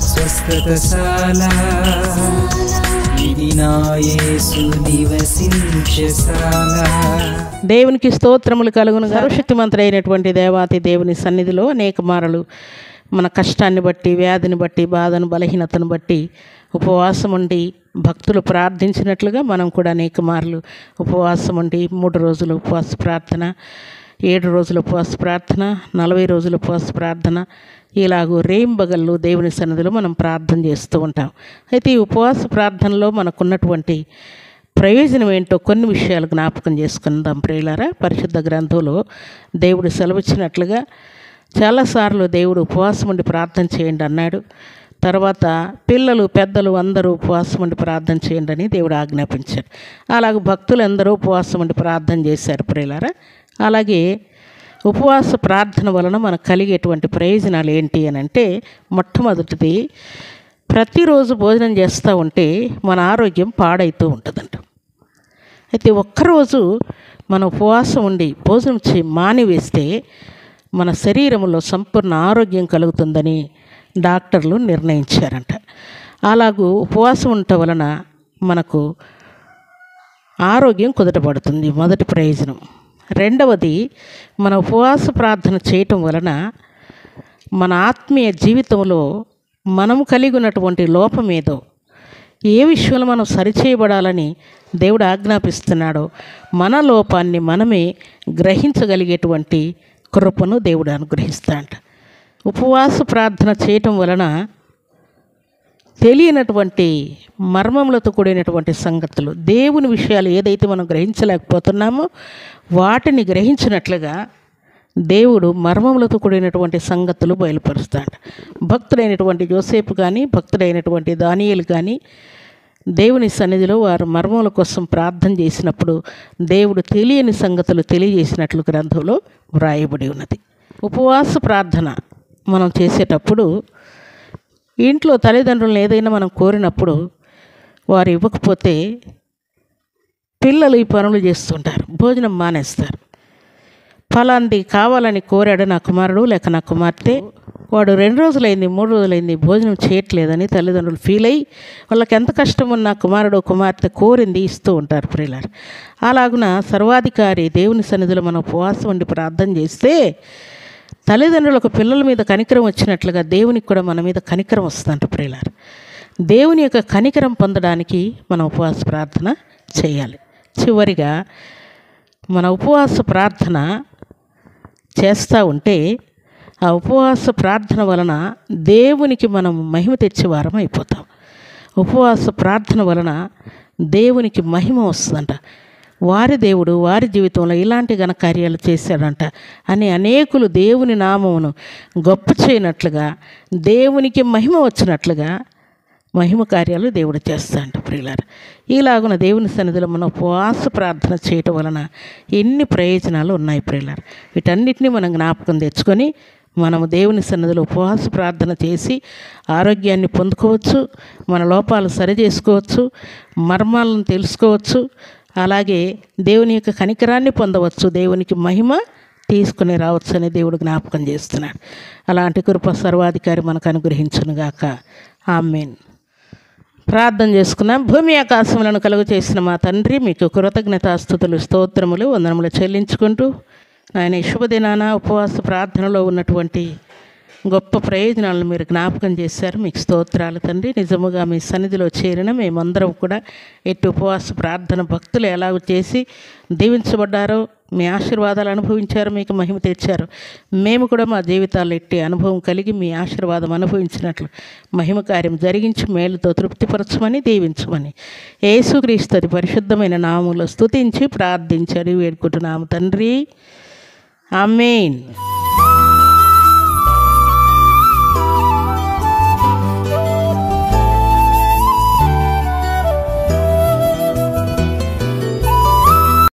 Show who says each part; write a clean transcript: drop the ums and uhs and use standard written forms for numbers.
Speaker 1: స్వస్థతశాల ఇది నా యేసు నివసించశాల.
Speaker 2: దేవునికి స్తోత్రములు కలుగును. సర్వశక్తిమంతుడైనటువంటి దేవాతి దేవుని సన్నిధిలో అనేక మారలు మన కష్టాన్ని బట్టి, వ్యాధిని బట్టి, బాధను, బలహీనతను బట్టి ఉపవాసం ఉండి భక్తులు ప్రార్థించినట్లుగా మనం కూడా అనేక మార్లు ఉపవాసం ఉండి 3 రోజులు ఉపవాస ప్రార్థన, 7 రోజుల ఉపవాస ప్రార్థన, 40 రోజుల ఉపవాస ప్రార్థన, ఇలాగూ రేయింబగళ్ళు దేవుని సన్నిధిలో మనం ప్రార్థన చేస్తూ ఉంటాం. అయితే ఈ ఉపవాస ప్రార్థనలో మనకున్నటువంటి ప్రయోజనం ఏంటో కొన్ని విషయాలు జ్ఞాపకం చేసుకుందాం ప్రియులారా. పరిశుద్ధ గ్రంథంలో దేవుడు సెలవిచ్చినట్లుగా చాలాసార్లు దేవుడు ఉపవాసం ఉండి ప్రార్థన చేయండి అన్నాడు. తర్వాత పిల్లలు, పెద్దలు అందరూ ఉపవాసం ఉండి ప్రార్థన చేయండి అని దేవుడు ఆజ్ఞాపించాడు. అలాగే భక్తులందరూ ఉపవాసం ఉండి ప్రార్థన చేశారు ప్రియులారా. అలాగే ఉపవాస ప్రార్థన వలన మనకు కలిగేటువంటి ప్రయోజనాలు ఏంటి అని అంటే, మొట్టమొదటిది, ప్రతిరోజు భోజనం చేస్తూ ఉంటే మన ఆరోగ్యం పాడైతూ ఉంటుందంట. అయితే ఒక్కరోజు మన ఉపవాసం ఉండి భోజనం మానివేస్తే మన శరీరంలో సంపూర్ణ ఆరోగ్యం కలుగుతుందని డాక్టర్లు నిర్ణయించారంట. అలాగూ ఉపవాసం ఉండటం వలన మనకు ఆరోగ్యం కుదటపడుతుంది, మొదటి ప్రయోజనం. రెండవది, మన ఉపవాస ప్రార్థన చేయటం వలన మన ఆత్మీయ జీవితంలో మనము కలిగి ఉన్నటువంటి లోపం ఏదో, ఏ విషయంలో మనం సరిచేయబడాలని దేవుడు ఆజ్ఞాపిస్తున్నాడో మన లోపాన్ని మనమే గ్రహించగలిగేటువంటి కృపను దేవుడు అనుగ్రహిస్తాడంట. ఉపవాస ప్రార్థన చేయటం వలన తెలియనటువంటి మర్మములతో కూడినటువంటి సంగతులు, దేవుని విషయాలు ఏదైతే మనం గ్రహించలేకపోతున్నామో వాటిని గ్రహించినట్లుగా దేవుడు మర్మములతో కూడినటువంటి సంగతులు బయలుపరుస్తాడు. భక్తుడైనటువంటి యోసేపు కానీ, భక్తుడైనటువంటి దానియేలు కానీ దేవుని సన్నిధిలో వారు మర్మముల కోసం ప్రార్థన చేసినప్పుడు దేవుడు తెలియని సంగతులు తెలియజేసినట్లు గ్రంథంలో వ్రాయబడి ఉన్నది. ఉపవాస ప్రార్థన మనం చేసేటప్పుడు ఇంట్లో తల్లిదండ్రులను ఏదైనా మనం కోరినప్పుడు వారు ఇవ్వకపోతే పిల్లలు ఈ పనులు చేస్తుంటారు, భోజనం మానేస్తారు. ఫలాంది కావాలని కోరాడు నా కుమారుడు లేక నా కుమార్తె, వాడు 2 రోజులైంది 3 రోజులైంది భోజనం చేయట్లేదని తల్లిదండ్రులు ఫీల్ అయ్యి వాళ్ళకి ఎంత కష్టం ఉన్న కుమారుడు కుమార్తె కోరింది ఇస్తూ ఉంటారు ప్రియులారు. అలాగున సర్వాధికారి దేవుని సన్నిధిలో మనం ఉపవాసం ఉండి ప్రార్థన చేస్తే తల్లిదండ్రులకు పిల్లల మీద కనికరం వచ్చినట్లుగా దేవునికి కూడా మన మీద కనికరం వస్తుందంట ప్రియులారు. దేవుని యొక్క కనికరం పొందడానికి మనం ఉపవాస ప్రార్థన చేయాలి. చివరిగా మన ఉపవాస ప్రార్థన చేస్తూ ఉంటే ఆ ఉపవాస ప్రార్థన వలన దేవునికి మనం మహిమ తెచ్చేవారం అయిపోతాం. ఉపవాస ప్రార్థన వలన దేవునికి మహిమ వస్తుందంట. వారి దేవుడు వారి జీవితంలో ఇలాంటి ఘనకార్యాలు చేశాడంట అని అనేకులు దేవుని నామమును గొప్ప చేయనట్లుగా, దేవునికి మహిమ వచ్చినట్లుగా మహిమ కార్యాలు దేవుడు చేస్తాడంట ప్రియులారా. ఇలాగున దేవుని సన్నిధిలో మనం ఉపవాస ప్రార్థన చేయటం వలన ఎన్ని ప్రయోజనాలు ఉన్నాయి ప్రియులారా. వీటన్నిటిని మనం జ్ఞాపకం తెచ్చుకొని మనము దేవుని సన్నిధిలో ఉపవాస ప్రార్థన చేసి ఆరోగ్యాన్ని పొందుకోవచ్చు, మన లోపాలు సరిచేసుకోవచ్చు, మర్మాలను తెలుసుకోవచ్చు, అలాగే దేవుని యొక్క కనికరాన్ని పొందవచ్చు, దేవునికి మహిమ తీసుకుని రావచ్చు అని దేవుడు జ్ఞాపకం చేస్తున్నాడు. అలాంటి కృప సర్వాధికారి మనకు అనుగ్రహించునుగాక. ఆమేన్. ప్రార్థన చేసుకున్నాం. భూమి ఆకాశములను కలుగు చేసిన మా తండ్రి, మీకు కృతజ్ఞతాస్తుతులు, స్తోత్రములు, వందనములు చెల్లించుకుంటూ ఆయన శుభదినాన ఉపవాస ప్రార్థనలో ఉన్నటువంటి గొప్ప ప్రయోజనాలను మీరు జ్ఞాపకం చేశారు. మీకు స్తోత్రాలు తండ్రి. నిజముగా మీ సన్నిధిలో చేరిన మేమందరం కూడా ఎట్టి ఉపవాస ప్రార్థన భక్తులు ఎలాగ చేసి దీవించబడ్డారో, మీ ఆశీర్వాదాలు అనుభవించారు, మీకు మహిమ తెచ్చారు. మేము కూడా మా జీవితాల్లో ఎట్టి అనుభవం కలిగి మీ ఆశీర్వాదం అనుభవించినట్లు మహిమ కార్యం జరిగించి మేలుతో తృప్తిపరచమని దీవించమని యేసుక్రీస్తు పరిశుద్ధమైన నామములో స్తుతించి ప్రార్థించి వేడుకుంటున్నాము తండ్రి. ఆమేన్.